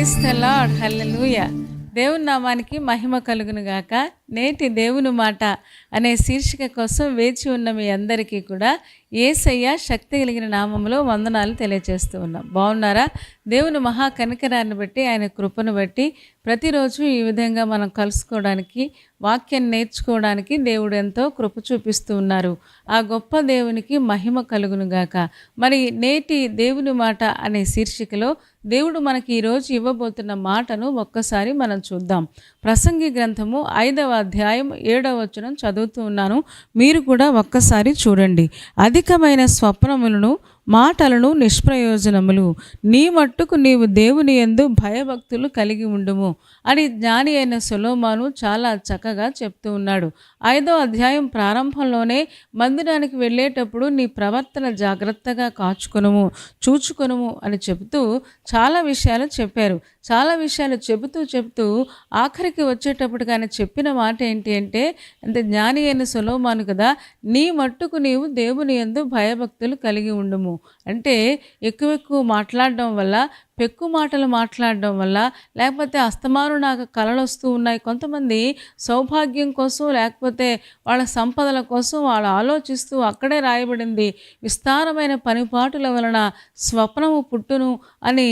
Praise the lord. హల్లెలూయా. దేవుని నామానికి మహిమ కలుగును గాక. నేటి దేవుని మాట అనే శీర్షిక కోసం వేచి ఉన్న మీ అందరికీ కూడా యేసయ్య శక్తి కలిగిన నామంలో వందనాలు తెలియజేస్తూ ఉన్నాం. బాగున్నారా? దేవుని మహా కనికరాన్ని బట్టి, ఆయన కృపను బట్టి ప్రతిరోజు ఈ విధంగా మనం కలుసుకోవడానికి, వాక్యాన్ని నేర్చుకోవడానికి దేవుడు ఎంతో కృప చూపిస్తూ ఉన్నారు. ఆ గొప్ప దేవునికి మహిమ కలుగును గాక. మరి నేటి దేవుని మాట అనే శీర్షికలో దేవుడు మనకి ఈరోజు ఇవ్వబోతున్న మాటను ఒక్కసారి మనం చూద్దాం. ప్రసంగి గ్రంథము 5వ అధ్యాయం 7వ వచనం చదువుతూ ఉన్నాను. మీరు కూడా ఒక్కసారి చూడండి. అధికమైన స్వప్నములను మాటలను నిష్ప్రయోజనములు, నీ మట్టుకు నీవు దేవుని యందు భయభక్తులు కలిగి ఉండుము అని జ్ఞాని అయిన సొలొమోను చాలా చక్కగా చెప్తూ ఉన్నాడు. 5వ అధ్యాయం ప్రారంభంలోనే మందిరానికి వెళ్ళేటప్పుడు నీ ప్రవర్తన జాగ్రత్తగా కాచుకొనుము, చూచుకొనుము అని చెబుతూ చాలా విషయాలు చెప్పారు. చాలా విషయాలు చెబుతూ ఆఖరికి వచ్చేటప్పటికి ఆయన చెప్పిన మాట ఏంటి అంటే, జ్ఞాని అయిన సొలొమోను కదా, నీ మట్టుకు నీవు దేవుని యందు భయభక్తులు కలిగి ఉండుము అంటే ఎక్కువ మాట్లాడడం వల్ల, పెక్కు మాటలు మాట్లాడడం వల్ల, లేకపోతే అస్తమాను నాకు కలలు వస్తూ ఉన్నాయి. కొంతమంది సౌభాగ్యం కోసం, లేకపోతే వాళ్ళ సంపదల కోసం వాళ్ళు ఆలోచిస్తూ, అక్కడే రాయబడింది విస్తారమైన పనిపాటుల వలన స్వప్నము పుట్టును అని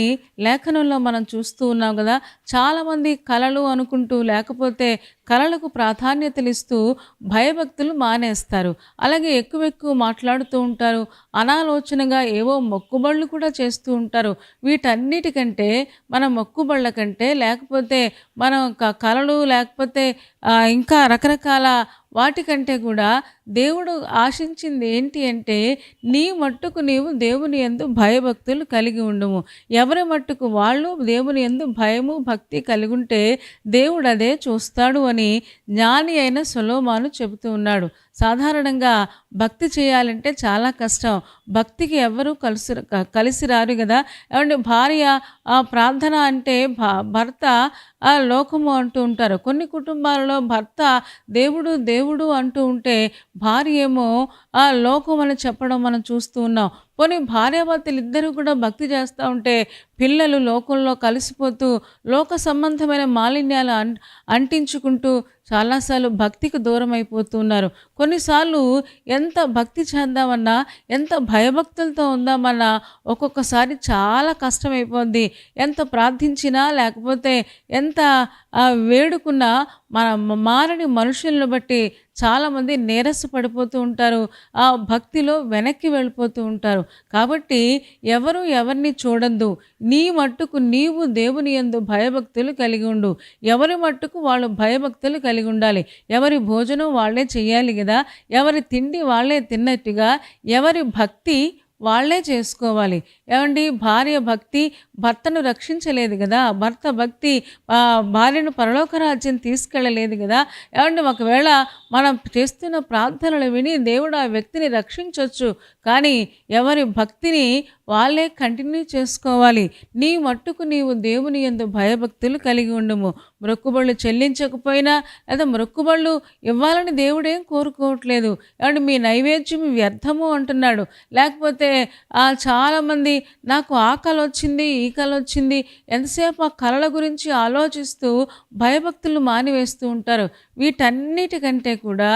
లేఖనంలో మనం చూస్తూ ఉన్నాం కదా. చాలామంది కలలు అనుకుంటూ, లేకపోతే కలలకు ప్రాధాన్యతలు ఇస్తూ భయభక్తులు మానేస్తారు. అలాగే ఎక్కువ మాట్లాడుతూ ఉంటారు. అనాలోచనగా ఏవో మొక్కుబళ్ళు కూడా చేస్తూ ఉంటారు. వీటన్నిటికంటే మన మొక్కుబళ్ళ కంటే, లేకపోతే మనం కలలు, లేకపోతే ఇంకా రకరకాల వాటికంటే కూడా దేవుడు ఆశించింది ఏంటి అంటే, నీ మట్టుకు నీవు దేవుని యందు భయభక్తులు కలిగి ఉండుము. ఎవరి మట్టుకు వాళ్ళు దేవుని యందు భయము భక్తి కలిగి ఉంటే దేవుడు అదే చూస్తాడు అని జ్ఞాని అయిన సొలొమోను చెబుతూ ఉన్నాడు. సాధారణంగా భక్తి చేయాలంటే చాలా కష్టం. భక్తికి ఎవరు కలిసి రారు కదా. ఏమంటే భార్య ప్రార్థన అంటే భర్త లోకము అంటూ ఉంటారు. కొన్ని కుటుంబాలలో భర్త దేవుడు దేవుడు అంటూ ఉంటే భార్య ఏమో లోకం అని చెప్పడం మనం చూస్తూ ఉన్నాం. పోనీ భార్యాభర్తలు ఇద్దరు కూడా భక్తి చేస్తూ ఉంటే పిల్లలు లోకంలో కలిసిపోతూ లోక సంబంధమైన మాలిన్యాలు అంటించుకుంటూ చాలాసార్లు భక్తికి దూరం అయిపోతున్నారు. కొన్నిసార్లు ఎంత భక్తి చేద్దామన్నా, ఎంత భయభక్తులతో ఉందామన్నా ఒక్కొక్కసారి చాలా కష్టమైపోద్ది. ఎంత ప్రార్థించినా, లేకపోతే ఎంత వేడుకున్నా మన మారని మనుషులను బట్టి చాలామంది నీరస పడిపోతూ ఉంటారు. ఆ భక్తిలో వెనక్కి వెళ్ళిపోతూ ఉంటారు. కాబట్టి ఎవరు ఎవరిని చూడద్దు. నీ మట్టుకు నీవు దేవుని యందు భయభక్తులు కలిగి ఉండు. ఎవరి మట్టుకు వాళ్ళు భయభక్తులు కలిగి ఉండాలి. ఎవరి భోజనం వాళ్ళే చెయ్యాలి కదా. ఎవరి తిండి వాళ్ళే తిన్నట్టుగా ఎవరి భక్తి వాళ్ళే చేసుకోవాలి. ఏమండి, భార్య భక్తి భర్తను రక్షించలేదు కదా. భర్త భక్తి భార్యను పరలోక రాజ్యం తీసుకెళ్ళలేదు కదా. ఏమండి, ఒకవేళ మనం చేస్తున్న ప్రార్థనలు విని దేవుడు ఆ వ్యక్తిని రక్షించవచ్చు. కానీ ఎవరి భక్తిని వాళ్ళే కంటిన్యూ చేసుకోవాలి. నీ మట్టుకు నీవు దేవుని యందు భయభక్తులు కలిగి ఉండుము. మొక్కుబళ్ళు చెల్లించకపోయినా, లేదా మొక్కుబళ్ళు ఇవ్వాలని దేవుడేం కోరుకోవట్లేదు. ఏమంటే మీ నైవేద్యం వ్యర్థము అంటున్నాడు. లేకపోతే చాలామంది నాకు ఆ కల వచ్చింది, ఈ కల వచ్చింది, ఎంతసేపు ఆ కళల గురించి ఆలోచిస్తూ భయభక్తులు మానివేస్తూ ఉంటారు. వీటన్నిటికంటే కూడా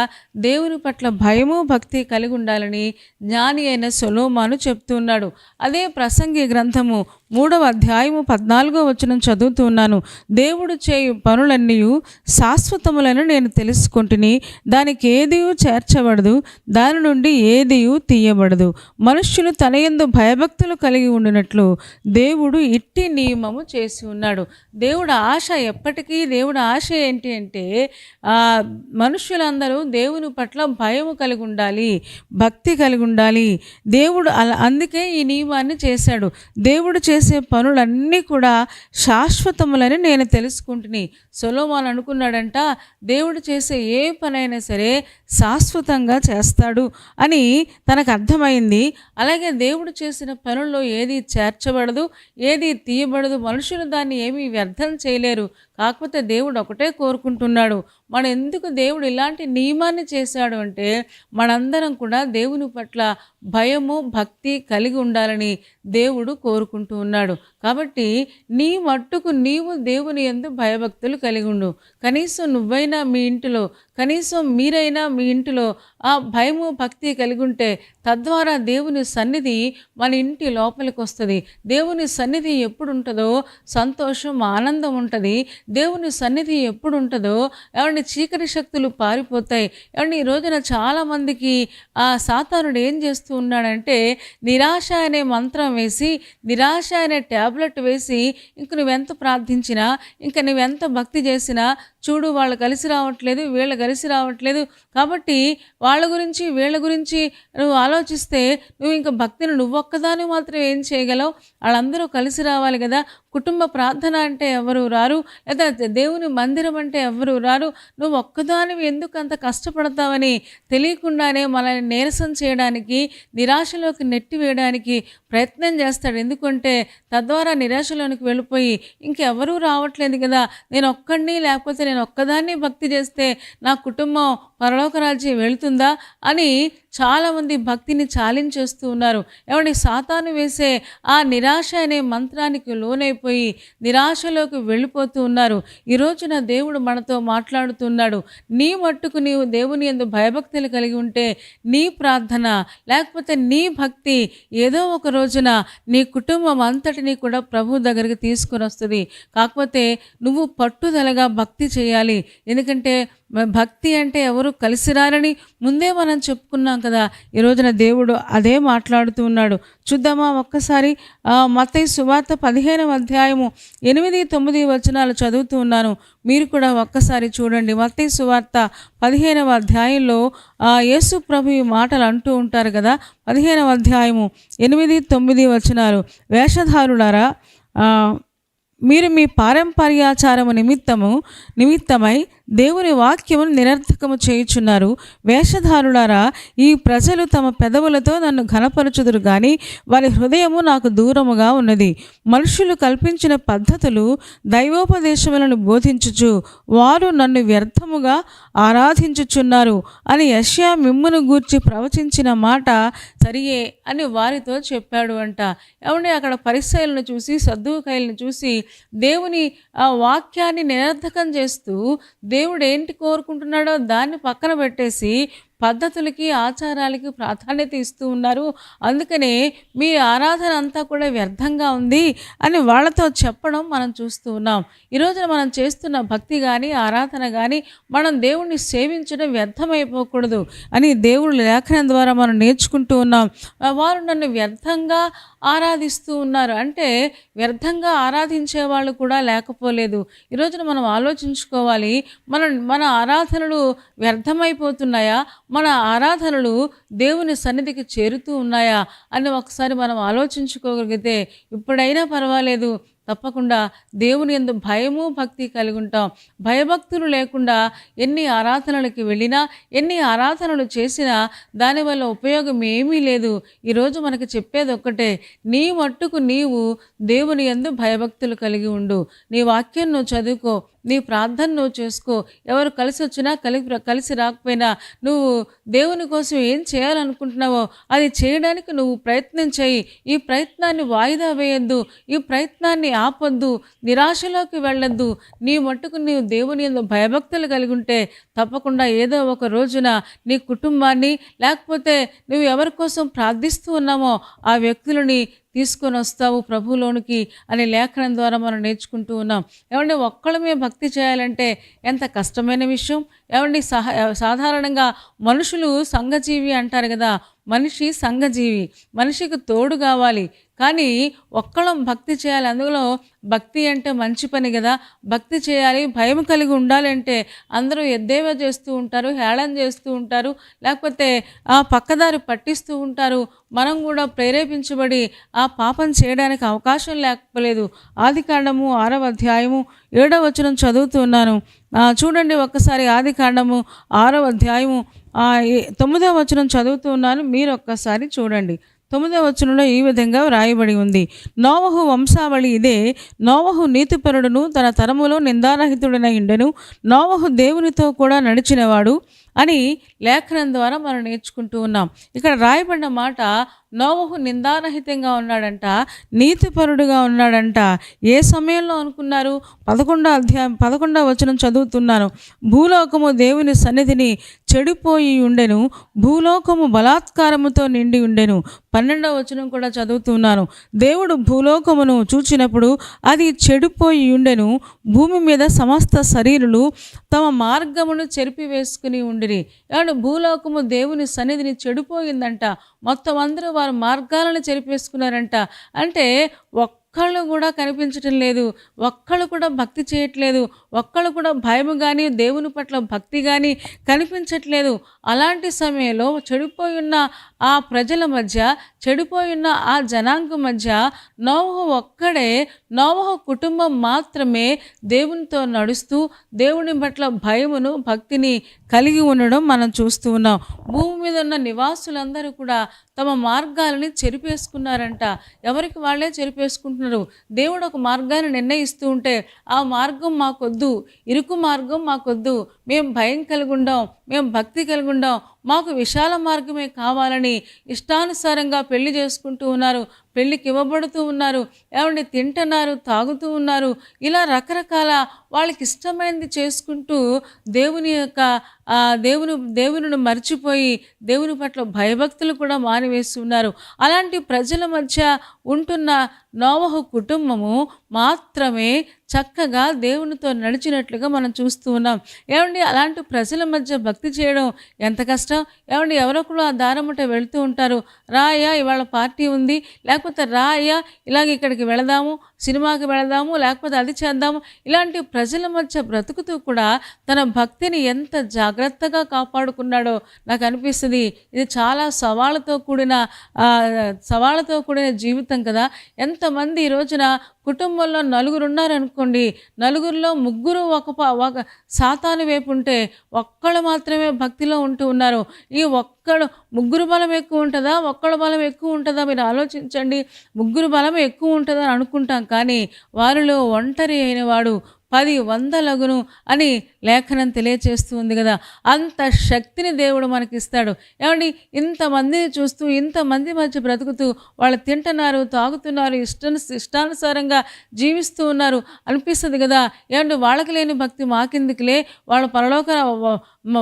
దేవుని పట్ల భయము భక్తి కలిగి ఉండాలని జ్ఞాని అయిన సొలొమోను చెప్తున్నాడు. అదే ప్రసంగి గ్రంథము 3వ అధ్యాయము 14వ వచనం చదువుతున్నాను. దేవుడు చేయు పనులన్నీ శాశ్వతములను నేను తెలుసుకుంటుని, దానికి ఏదియూ చేర్చబడదు, దాని నుండి ఏదియూ తీయబడదు. మనుష్యులు తన యందు భయభక్తులు కలిగి ఉండినట్లు దేవుడు ఇట్టి నియమము చేసి ఉన్నాడు. దేవుడు ఆశ ఎప్పటికీ, దేవుడు ఆశ ఏంటి అంటే మనుష్యులందరూ దేవుని పట్ల భయము కలిగి ఉండాలి, భక్తి కలిగి ఉండాలి. దేవుడు అందుకే ఈ నియమాన్ని చేశాడు. దేవుడు చేసే పనులన్నీ కూడా శాశ్వతములని నేను తెలుసుకుంటుని. సొలొమోను అనుకున్నాడంట, దేవుడు చేసే ఏ పనైనా సరే శాశ్వతంగా చేస్తాడు అని తనకు అర్థమైంది. అలాగే దేవుడు చేసిన పనుల్లో ఏది చేర్చబడదు, ఏది తీయబడదు. మనుషులు దాన్ని ఏమీ వ్యర్థం చేయలేరు. కాకపోతే దేవుడు ఒకటే కోరుకుంటున్నాడు, మన ఎందుకు దేవుడు ఇలాంటి నియమాన్ని చేశాడు అంటే మనందరం కూడా దేవుని పట్ల భయము భక్తి కలిగి ఉండాలని దేవుడు కోరుకుంటూ ఉన్నాడు. కాబట్టి నీ మట్టుకు నీవు దేవుని యందు భయభక్తులు కలిగి ఉండు. కనీసం నువ్వైనా మీ ఇంటిలో, కనీసం మీరైనా మీ ఇంటిలో ఆ భయము భక్తి కలిగి ఉంటే తద్వారా దేవుని సన్నిధి మన ఇంటి లోపలికి వస్తుంది. దేవుని సన్నిధి ఎప్పుడు ఉంటుందో సంతోషం ఆనందం ఉంటుంది. దేవుని సన్నిధి ఎప్పుడు ఉంటుందో ఏమంటే చీకటి శక్తులు పారిపోతాయి. ఏమంటే ఈ రోజున చాలామందికి ఆ సాతానుడు ఏం చేస్తూ ఉన్నాడంటే నిరాశ అనే మంత్రం వేసి, నిరాశ అనే ట్యాబ్లెట్ వేసి, ఇంక నువ్వెంత ప్రార్థించినా, ఇంక నువ్వెంత భక్తి చేసినా, చూడు వాళ్ళు కలిసి రావట్లేదు, వీళ్ళు కలిసి రావట్లేదు, కాబట్టి వాళ్ళ గురించి వీళ్ళ గురించి నువ్వు ఆలోచిస్తే నువ్వు ఇంకా భక్తిని నువ్వొక్కదాని మాత్రం ఏం చేయగలవు? వాళ్ళందరూ కలిసి రావాలి కదా. కుటుంబ ప్రార్థన అంటే ఎవరు రారు, లేదా దేవుని మందిరం అంటే ఎవరు రారు. నువ్వు ఒక్కదానివి ఎందుకు అంత కష్టపడతావని తెలియకుండానే మనల్ని నీరసం చేయడానికి, నిరాశలోకి నెట్టివేయడానికి ప్రయత్నం చేస్తాడు. ఎందుకంటే తద్వారా నిరాశలోనికి వెళ్ళిపోయి ఇంకెవరూ రావట్లేదు కదా, నేను ఒక్కడిని, లేకపోతే నేను ఒక్కదాన్ని భక్తి చేస్తే నా కుటుంబం పరలోక రాజ్యం వెళుతుందా అని చాలామంది భక్తిని చాలించేస్తూ ఉన్నారు. ఏమంటే సాతాను వేసే ఆ నిరాశ అనే మంత్రానికి లోనైపోయి నిరాశలోకి వెళ్ళిపోతూ ఉన్నారు. ఈ రోజున దేవుడు మనతో మాట్లాడుతున్నాడు. నీ మట్టుకు నీవు దేవుని యందు భయభక్తులు కలిగి ఉంటే నీ ప్రార్థన లేకపోతే నీ భక్తి ఏదో ఒక రోజున నీ కుటుంబం అంతటినీ కూడా ప్రభు దగ్గరికి తీసుకుని వస్తుంది. కాకపోతే నువ్వు పట్టుదలగా భక్తి చేయాలి. ఎందుకంటే భక్తి అంటే ఎవరు కలిసి రారని ముందే మనం చెప్పుకున్నాం కదా. ఈ రోజున దేవుడు అదే మాట్లాడుతూ ఉన్నాడు. చూద్దామా ఒక్కసారి మత్తయి సువార్త 15వ అధ్యాయము 8-9 వచనాలు చదువుతూ ఉన్నాను. మీరు కూడా ఒక్కసారి చూడండి. మత్తయి సువార్త 15వ అధ్యాయంలో యేసు ప్రభు ఈ మాటలు అంటూ ఉంటారు కదా. 15వ అధ్యాయము 8-9 వచనాలు. వేషధారులారా, మీరు మీ పారంపర్యాచారము నిమిత్తమై దేవుని వాక్యమును నిరర్థకము చేయుచున్నారు. వేషధారులారా, ఈ ప్రజలు తమ పెదవులతో నన్ను ఘనపరచుదురు గాని వారి హృదయము నాకు దూరముగా ఉన్నది. మనుషులు కల్పించిన పద్ధతులు దైవోపదేశములను బోధించుచు వారు నన్ను వ్యర్థముగా ఆరాధించుచున్నారు అని యెషయా మిమ్మును గూర్చి ప్రవచించిన మాట సరియే అని వారితో చెప్పాడు అంట. ఏమంటే అక్కడ పరిసయ్యులను చూసి, సద్దూకయ్యులను చూసి దేవుని ఆ వాక్యాన్ని నిరర్థకం చేస్తూ దేవుడు ఏంటి కోరుకుంటున్నాడో దాన్ని పక్కన పెట్టేసి పద్ధతులకి ఆచారాలకి ప్రాధాన్యత ఇస్తూ ఉన్నారు. అందుకనే మీ ఆరాధన అంతా కూడా వ్యర్థంగా ఉంది అని వాళ్ళతో చెప్పడం మనం చూస్తూ ఉన్నాం. ఈరోజున మనం చేస్తున్న భక్తి కానీ ఆరాధన కానీ మనం దేవుణ్ణి సేవించడం వ్యర్థమైపోకూడదు అని దేవుడు లేఖనం ద్వారా మనం నేర్చుకుంటూ ఉన్నాం. వారు నన్ను వ్యర్థంగా ఆరాధిస్తూ ఉన్నారు అంటే వ్యర్థంగా ఆరాధించే వాళ్ళు కూడా లేకపోలేదు. ఈరోజున మనం ఆలోచించుకోవాలి, మన ఆరాధనలు వ్యర్థమైపోతున్నాయా, మన ఆరాధనలు దేవుని సన్నిధికి చేరుతూ ఉన్నాయా అని ఒకసారి మనం ఆలోచించుకోగలిగితే ఇప్పుడైనా పర్వాలేదు, తప్పకుండా దేవుని యందు భయము భక్తి కలిగి ఉంటాం. భయభక్తులు లేకుండా ఎన్ని ఆరాధనలకి వెళ్ళినా, ఎన్ని ఆరాధనలు చేసినా దానివల్ల ఉపయోగం ఏమీ లేదు. ఈరోజు మనకు చెప్పేది ఒక్కటే, నీ మట్టుకు నీవు దేవుని యందు భయభక్తులు కలిగి ఉండు. నీ వాక్యం నువ్వు చదువుకో, నీ ప్రార్థన నువ్వు చేసుకో. ఎవరు కలిసి వచ్చినా కలిసి రాకపోయినా నువ్వు దేవుని కోసం ఏం చేయాలనుకుంటున్నావో అది చేయడానికి నువ్వు ప్రయత్నం చేయి. ఈ ప్రయత్నాన్ని వాయిదా వేయొద్దు, ఈ ప్రయత్నాన్ని ఆపొద్దు, నిరాశలోకి వెళ్ళొద్దు. నీ మట్టుకు నీవు దేవుని యందు భయభక్తులు కలిగి ఉంటే తప్పకుండా ఏదో ఒక రోజున నీ కుటుంబాన్ని, లేకపోతే నువ్వు ఎవరి కోసం ప్రార్థిస్తూ ఉన్నామో ఆ వ్యక్తులని తీసుకొని వస్తావు ప్రభువులోనికి అనే లేఖనం ద్వారా మనం నేర్చుకుంటూ ఉన్నాం. ఏమంటే ఒక్కళ్ళమే భక్తి చేయాలంటే ఎంత కష్టమైన విషయం. ఏమండి సాధారణంగా మనుషులు సంఘజీవి అంటారు కదా. మనిషి సంఘజీవి, మనిషికి తోడు కావాలి. కానీ ఒక్కళ్ళం భక్తి చేయాలి. అందులో భక్తి అంటే మంచి పని కదా. భక్తి చేయాలి, భయం కలిగి ఉండాలంటే అందరూ ఎద్దేవా చేస్తూ ఉంటారు, హేళన చేస్తూ ఉంటారు, లేకపోతే ఆ పక్కదారి పట్టిస్తూ ఉంటారు. మనం కూడా ప్రేరేపించబడి ఆ పాపం చేయడానికి అవకాశం లేకపోలేదు. ఆదికాండము 6వ అధ్యాయము 7వ వచనం చదువుతున్నాను. చూడండి ఒక్కసారి. ఆదికాండము 6వ అధ్యాయము 9వ వచనం చదువుతున్నాను. మీరు ఒక్కసారి చూడండి. 9వ వచనంలో ఈ విధంగా వ్రాయబడి ఉంది. నోవహు వంశావళి ఇదే. నోవహు నీతిపరుడును తన తరములో నిందారహితుడైన ఉండెను. నోవహు దేవునితో కూడా నడిచినవాడు. అని లేఖనం ద్వారా మనం నేర్చుకుంటూ ఉన్నాం. ఇక్కడ రాయబడిన మాట, నోవహు నిందారహితంగా ఉన్నాడంట, నీతిపరుడుగా ఉన్నాడంట. ఏ సమయంలో అనుకున్నారు? 11వ వచనం చదువుతున్నాను. భూలోకము దేవుని సన్నిధిని చెడిపోయి ఉండెను, భూలోకము బలాత్కారముతో నిండి ఉండెను. 12వ వచనం కూడా చదువుతున్నాను. దేవుడు భూలోకమును చూచినప్పుడు అది చెడిపోయి ఉండెను, భూమి మీద సమస్త శరీరులు తమ మార్గమును చెరిపివేసుకుని ఉండిరి. ఏమంటే భూలోకము దేవుని సన్నిధిని చెడిపోయిందంట. మొత్తం అందరూ వారి మార్గాలను చెరిపేసుకున్నారంట. అంటే ఒక్కళ్ళు కూడా కనిపించటం లేదు, ఒక్కళ్ళు కూడా భక్తి చేయట్లేదు, ఒక్కళ్ళు కూడా భయం కానీ దేవుని పట్ల భక్తి కానీ కనిపించట్లేదు. అలాంటి సమయంలో చెడిపోయి ఉన్న ఆ ప్రజల మధ్య, చెడిపోయి ఉన్న ఆ జనాంగం మధ్య నోవహు కుటుంబం మాత్రమే దేవునితో నడుస్తూ దేవుని పట్ల భయమును భక్తిని కలిగి ఉండడం మనం చూస్తూ ఉన్నాం. భూమి మీద ఉన్న నివాసులందరూ కూడా తమ మార్గాలని చెరిపేసుకున్నారంట. ఎవరికి వాళ్ళే చెరిపేసుకుంటున్నారు. దేవుడు ఒక మార్గాన్ని నిర్ణయిస్తూ ఉంటే, ఆ మార్గం మాకొద్దు, ఇరుకు మార్గం మాకొద్దు, మేము భయం కలిగి ఉండాం, మేము భక్తి కలిగి ఉండాం, మాకు విశాల మార్గమే కావాలని ఇష్టానుసారంగా పెళ్లి చేసుకుంటూ ఉన్నారు, పెళ్ళికి ఇవ్వబడుతూ ఉన్నారు, ఏమంటే తింటున్నారు, తాగుతూ ఉన్నారు. ఇలా రకరకాల వాళ్ళకి ఇష్టమైనది చేసుకుంటూ దేవుని మర్చిపోయి దేవుని పట్ల భయభక్తులు కూడా మానివేస్తున్నారు. అలాంటి ప్రజల మధ్య ఉంటున్న నోవహు కుటుంబము మాత్రమే చక్కగా దేవునితో నడిచినట్లుగా మనం చూస్తూ ఉన్నాం. ఏమండి, అలాంటి ప్రజల మధ్య భక్తి చేయడం ఎంత కష్టం. ఏమండి, ఎవరొకరు ఆ దారముట వెళుతూ ఉంటారు, రాయ్యా ఇవాళ పార్టీ ఉంది, లేకపోతే రాయ్యా ఇలాగ ఇక్కడికి వెళదాము, సినిమాకి వెళదాము, లేకపోతే అది చేద్దాము. ఇలాంటి ప్రజల మధ్య బ్రతుకుతూ కూడా తన భక్తిని ఎంత జాగ్రత్తగా కాపాడుకున్నాడో నాకు అనిపిస్తుంది. ఇది చాలా సవాళ్ళతో కూడిన జీవితం కదా. ఎంతమంది ఈ రోజున కుటుంబంలో నలుగురు ఉన్నారనుకోండి, నలుగురిలో ముగ్గురు ఒక సాతాను వైపు ఉంటే ఒక్కళ్ళు మాత్రమే భక్తిలో ఉంటూ ఉన్నారు. ఈ ముగ్గురు బలం ఎక్కువ ఉంటుందా, ఒక్కళ్ళ బలం ఎక్కువ ఉంటుందా? మీరు ఆలోచించండి. ముగ్గురు బలం ఎక్కువ ఉంటుందని అనుకుంటాం, కానీ వారిలో ఒంటరి అయిన వాడు 10 వందలగును అని లేఖనం తెలియచేస్తూ ఉంది కదా. అంత శక్తిని దేవుడు మనకిస్తాడు. ఏమండి, ఇంతమందిని చూస్తూ ఇంతమంది మధ్య బ్రతుకుతూ వాళ్ళు తింటున్నారు, తాగుతున్నారు, ఇష్టానుసారంగా జీవిస్తూ ఉన్నారు అనిపిస్తుంది కదా. ఏమండి, వాళ్ళకి లేని భక్తి మాకెందుకులే,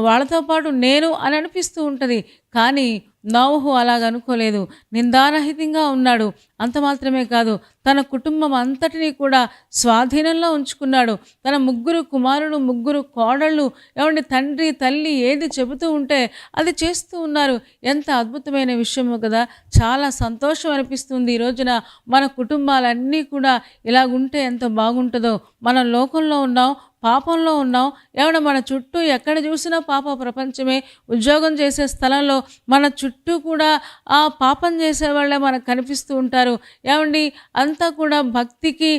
వాళ్ళతో పాటు నేను అని అనిపిస్తూ ఉంటుంది. కానీ నోవహు అలాగనుకోలేదు. నిందారహితంగా ఉన్నాడు. అంత మాత్రమే కాదు, తన కుటుంబం అంతటినీ కూడా స్వాధీనంలో ఉంచుకున్నాడు. తన 3 కుమారులు, 3 కోడళ్ళు, ఏమండి, తండ్రి తల్లి ఏది చెబుతూ ఉంటే అది చేస్తూ ఉన్నారు. ఎంత అద్భుతమైన విషయము కదా. చాలా సంతోషం అనిపిస్తుంది. ఈ రోజున మన కుటుంబాలన్నీ కూడా ఇలాగుంటే ఎంత బాగుంటుందో. మనం లోకంలో ఉన్నాం, పాపంలో ఉన్నాం. ఏమన్నా మన చుట్టూ ఎక్కడ చూసినా పాప ప్రపంచమే. ఉద్యోగం చేసే స్థలంలో మన చుట్టూ కూడా ఆ పాపం చేసేవాళ్ళే మనకు కనిపిస్తూ ఉంటారు. ఏమండి, అంతా కూడా భక్తికి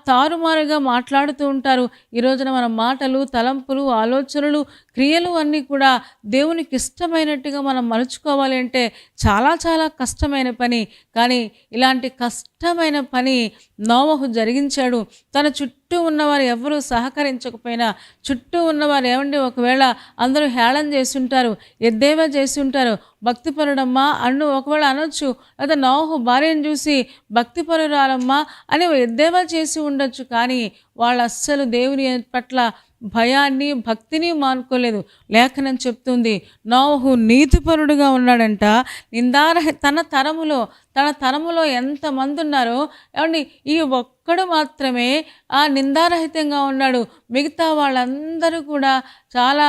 తారుమారుగా మాట్లాడుతూ ఉంటారు. ఈ రోజున మన మాటలు, తలంపులు, ఆలోచనలు, క్రియలు అన్నీ కూడా దేవునికి ఇష్టమైనట్టుగా మనం మలుచుకోవాలి అంటే చాలా చాలా కష్టమైన పని. కానీ ఇలాంటి కష్టమైన పని నోవహు జరిగించాడు. తన చుట్టూ ఉన్నవారు ఎవరూ సహకరించకపోయినా, చుట్టూ ఉన్నవారు ఏమండి, ఒకవేళ అందరూ హేళన చేసి ఉంటారు, ఎద్దేవా చేసి ఉంటారు, భక్తిపరుడమ్మా ఒకవేళ అనొచ్చు, లేదా నోవహు భార్యను చూసి భక్తిపరురాలమ్మా అని ఎద్దేవా చేసి ఉండొచ్చు. కానీ వాళ్ళు అస్సలు దేవుని పట్ల భయాన్ని, భక్తిని మానుకోలేదు. లేఖనం చెప్తుంది, నోవహు నీతిపరుడుగా ఉన్నాడంట. తన తరములో ఎంతమంది ఉన్నారో, ఏమండి, ఈ ఒక్కడు మాత్రమే నిందారహితంగా ఉన్నాడు. మిగతా వాళ్ళందరూ కూడా చాలా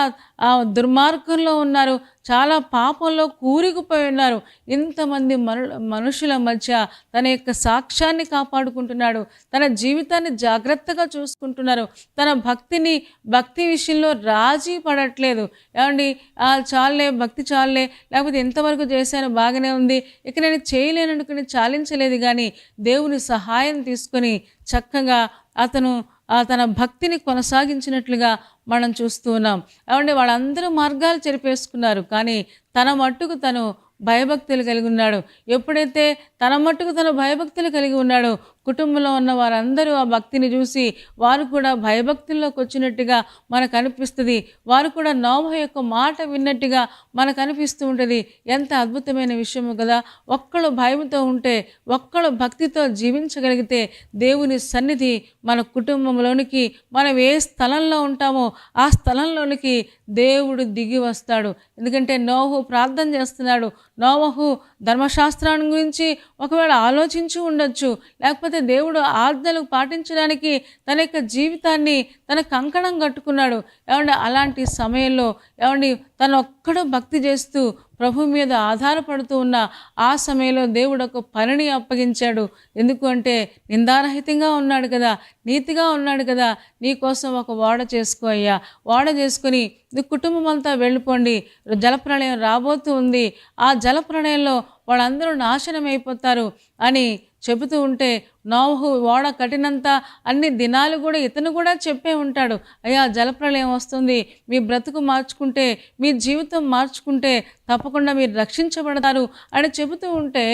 దుర్మార్గంలో ఉన్నారు, చాలా పాపంలో కూరుకుపోయి ఉన్నారు. ఇంతమంది మనుషుల మధ్య తన యొక్క సాక్ష్యాన్ని కాపాడుకుంటున్నాడు, తన జీవితాన్ని జాగ్రత్తగా చూసుకుంటున్నారు, తన భక్తి విషయంలో రాజీ పడట్లేదు. ఏమండి, చాలే భక్తి చాలే, లేకపోతే ఎంతవరకు చేశాను బాగానే ఉంది, ఇక నేను చేయలేననుకుని చాలించలేదు. కానీ దేవుని సహాయం తీసుకొని చక్కగా అతను తన భక్తిని కొనసాగించినట్లుగా మనం చూస్తూ ఉన్నాం. ఏమంటే వాళ్ళందరూ మార్గాలు చెరిపేసుకున్నారు, కానీ తన మట్టుకు తను భయభక్తులు కలిగి ఉన్నాడు. ఎప్పుడైతే తన మట్టుకు తన భయభక్తులు కలిగి ఉన్నాడో కుటుంబంలో ఉన్న వారందరూ ఆ భక్తిని చూసి వారు కూడా భయభక్తుల్లోకి వచ్చినట్టుగా మనకు అనిపిస్తుంది. వారు కూడా నోవహు యొక్క మాట విన్నట్టుగా మనకు అనిపిస్తూ ఉంటుంది. ఎంత అద్భుతమైన విషయము కదా. ఒక్కళ్ళు భయంతో ఉంటే, ఒక్కళ్ళు భక్తితో జీవించగలిగితే దేవుని సన్నిధి మన కుటుంబంలోనికి, మనం ఏ స్థలంలో ఉంటామో ఆ స్థలంలోనికి దేవుడు దిగి వస్తాడు. ఎందుకంటే నోవహు ప్రార్థన చేస్తున్నాడు. నోవహు ధర్మశాస్త్రాన్ని గురించి ఒకవేళ ఆలోచించి ఉండొచ్చు, లేకపోతే దేవుడు ఆజ్ఞలు పాటించడానికి తన యొక్క జీవితాన్ని తన కంకణం కట్టుకున్నాడు. ఏమంటే అలాంటి సమయంలో ఏమండి తను ఒక్కడు భక్తి చేస్తూ ప్రభు మీద ఆధారపడుతూ ఉన్న ఆ సమయంలో దేవుడు ఒక పనిని అప్పగించాడు. ఎందుకు అంటే నిందారహితంగా ఉన్నాడు కదా, నీతిగా ఉన్నాడు కదా, నీ కోసం ఒక ఓడ చేసుకో అయ్యా, ఓడ చేసుకుని నీ కుటుంబం అంతా వెళ్ళిపోండి, జలప్రళయం రాబోతూ ఉంది, ఆ జలప్రళయంలో వాళ్ళందరూ నాశనం అయిపోతారు అని చెబుతూ ఉంటే నోవహు ఓడ కట్టినంత అన్ని దినాలు కూడా ఇతను కూడా చెప్పే ఉంటాడు, అయ్యా జలప్రళయం వస్తుంది, మీ బ్రతుకు మార్చుకుంటే, మీ జీవితం మార్చుకుంటే తప్పకుండా మీరు రక్షించబడతారు అని చెబుతూ ఉంటే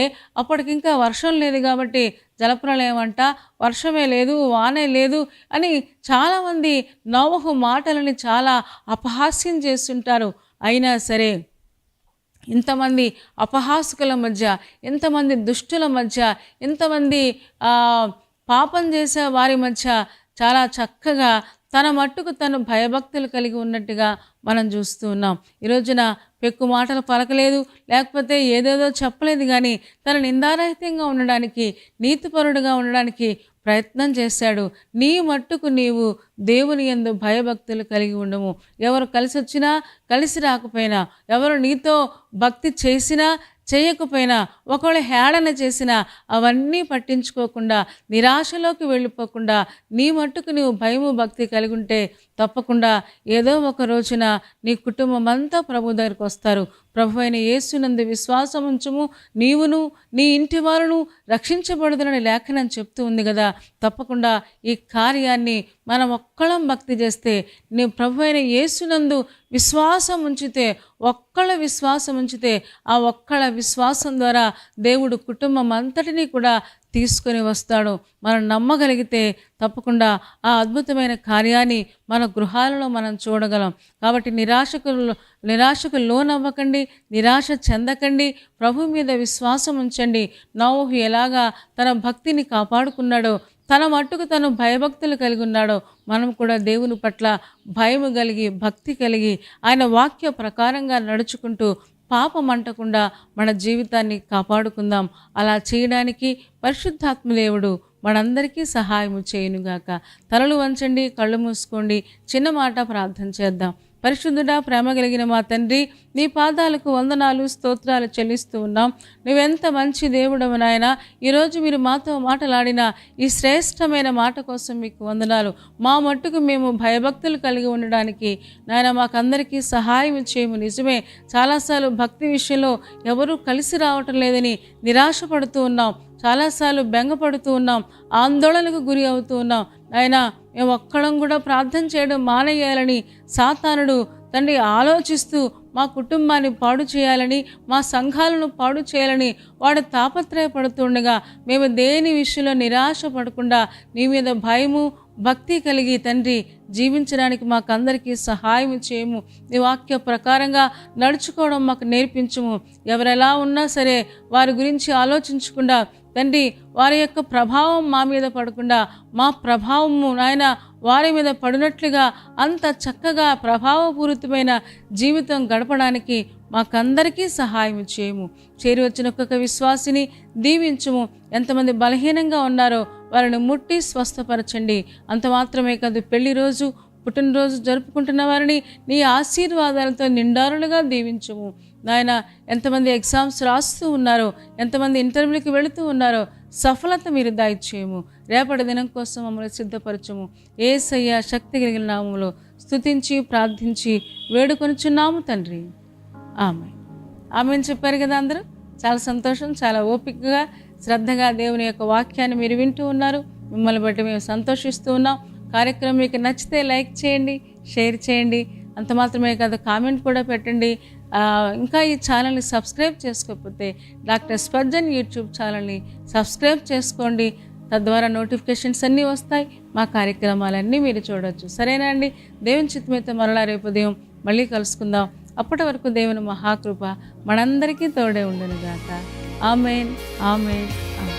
అప్పటికింకా వర్షం లేదు కాబట్టి జలప్రళయం అంట, వర్షమే లేదు, వానే లేదు అని చాలామంది నోవహు మాటలని చాలా అపహాస్యం చేస్తుంటారు. అయినా సరే ఇంతమంది అపహాసకుల మధ్య, ఇంతమంది దుష్టుల మధ్య, ఇంతమంది పాపం చేసే వారి మధ్య చాలా చక్కగా తన మట్టుకు తను భయభక్తులు కలిగి ఉన్నట్టుగా మనం చూస్తూ ఉన్నాం. ఈ రోజున పెక్కు మాటలు పలకలేదు, లేకపోతే ఏదేదో చెప్పలేదు, కానీ తను నిందారహితంగా ఉండడానికి, నీతిపరుడుగా ఉండడానికి ప్రయత్నం చేశాడు. నీ మట్టుకు నీవు దేవుని యందు భయభక్తులు కలిగి ఉండము. ఎవరు కలిసి వచ్చినా కలిసి రాకపోయినా, ఎవరు నీతో భక్తి చేసినా చేయకపోయినా, ఒకవేళ హేళన చేసినా అవన్నీ పట్టించుకోకుండా, నిరాశలోకి వెళ్ళిపోకుండా నీ మట్టుకు నీవు భయము భక్తి కలిగి ఉంటే తప్పకుండా ఏదో ఒక రోజున నీ కుటుంబం అంతా ప్రభు దగ్గరికి వస్తారు. ప్రభు అయిన యేసునందు విశ్వాసం ఉంచుము, నీవును నీ ఇంటి వారును రక్షించబడుదునని లేఖనం చెప్తూ ఉంది కదా. తప్పకుండా ఈ కార్యాన్ని మనం ఒక్కళ్ళం భక్తి చేస్తే, నీ ప్రభు అయిన యేసునందు విశ్వాసం ఉంచితే, ఒక్కళ్ళ విశ్వాసం ఉంచితే, ఆ ఒక్కళ్ళ విశ్వాసం ద్వారా దేవుడు కుటుంబం అంతటినీ కూడా తీసుకొని వస్తాడు. మనం నమ్మగలిగితే తప్పకుండా ఆ అద్భుతమైన కార్యాన్ని మన గృహాలలో మనం చూడగలం. కాబట్టి నిరాశకు లోనవ్వకండి, నిరాశ చెందకండి, ప్రభు మీద విశ్వాసం ఉంచండి. నోవహు ఎలాగా తన భక్తిని కాపాడుకున్నాడో, తన మట్టుకు తను భయభక్తులు కలిగి ఉన్నాడో, మనం కూడా దేవుని పట్ల భయము కలిగి, భక్తి కలిగి, ఆయన వాక్య ప్రకారంగా నడుచుకుంటూ పాపం అంటకుండా మన జీవితాన్ని కాపాడుకుందాం. అలా చేయడానికి పరిశుద్ధాత్మ దేవుడు మనందరికీ సహాయము చేయునుగాక. తలలు వంచండి, కళ్ళు మూసుకోండి, చిన్న మాట ప్రార్థన చేద్దాం. పరిశుద్ధుడా, ప్రేమ కలిగిన మా తండ్రి, నీ పాదాలకు వందనాలు, స్తోత్రాలు చెల్లిస్తూ ఉన్నాం. నువ్వెంత మంచి దేవుడవు నాయన. ఈరోజు మీరు మాతో మాట్లాడిన ఈ శ్రేష్టమైన మాట కోసం మీకు వందనాలు. మా మట్టుకు మేము భయభక్తులు కలిగి ఉండడానికి నాయన మాకందరికీ సహాయం చేయము. నిజమే, చాలాసార్లు భక్తి విషయంలో ఎవరూ కలిసి రావటం లేదని నిరాశపడుతూ ఉన్నాం, చాలాసార్లు బెంగపడుతూ ఉన్నాం, ఆందోళనకు గురి అవుతూ ఉన్నాం. ఆయన మేము ఒక్కడం కూడా ప్రార్థన చేయడం మానేయాలని సాతానుడు తండ్రి ఆలోచిస్తూ మా కుటుంబాన్ని పాడు చేయాలని, మా సంఘాలను పాడు చేయాలని వాడు తాపత్రయపడుతుండగా మేము దేని విషయంలో నిరాశ పడకుండా నీ మీద భయము భక్తి కలిగి తండ్రి జీవించడానికి మాకందరికీ సహాయం చేయము. నీ వాక్య ప్రకారంగా నడుచుకోవడం మాకు నేర్పించుము. ఎవరెలా ఉన్నా సరే వారి గురించి ఆలోచించకుండా తండ్రి వారి యొక్క ప్రభావం మా మీద పడకుండా మా ప్రభావము నాయన వారి మీద పడినట్లుగా అంత చక్కగా ప్రభావపూరితమైన జీవితం గడపడానికి మాకందరికీ సహాయం చేయము. చేరి వచ్చిన ఒక్కొక్క విశ్వాసిని దీవించుము. ఎంతమంది బలహీనంగా ఉన్నారో వారిని ముట్టి స్వస్థపరచండి. అంత మాత్రమే కాదు, పెళ్లి రోజు పుట్టినరోజు జరుపుకుంటున్న వారిని నీ ఆశీర్వాదాలతో నిండారులుగా దీవించుము. నాయన ఎంతమంది ఎగ్జామ్స్ రాస్తూ ఉన్నారో, ఎంతమంది ఇంటర్వ్యూకి వెళుతూ ఉన్నారో సఫలత మీరు దయచేయము. రేపటి దినం కోసం మమ్మల్ని సిద్ధపరచము. యేసయ్య శక్తి కలిగిన నామములో స్తుతించి ప్రార్థించి వేడుకొనుచున్నాము తండ్రి. ఆమె చెప్పారు కదా అందరూ. చాలా సంతోషం. చాలా ఓపికగా శ్రద్ధగా దేవుని యొక్క వాక్యాన్ని మీరు వింటూ ఉన్నారు. మిమ్మల్ని బట్టి మేము సంతోషిస్తూ ఉన్నాం. కార్యక్రమం మీకు నచ్చితే లైక్ చేయండి, షేర్ చేయండి. అంత మాత్రమే కాదు, కామెంట్ కూడా పెట్టండి. ఇంకా ఈ ఛానల్ని సబ్స్క్రైబ్ చేసుకోకపోతే డాక్టర్ స్పర్జన్ యూట్యూబ్ ఛానల్ని సబ్స్క్రైబ్ చేసుకోండి. తద్వారా నోటిఫికేషన్స్ అన్నీ వస్తాయి, మా కార్యక్రమాలన్నీ మీరు చూడవచ్చు. సరేనా అండి? దేవుని చిత్తమైతే మరలా రేపు ఉదయం మళ్ళీ కలుసుకుందాం. అప్పటి వరకు దేవుని మహాకృప మనందరికీ తోడే ఉండును గాక. ఆమేన్, ఆమేన్, ఆమేన్.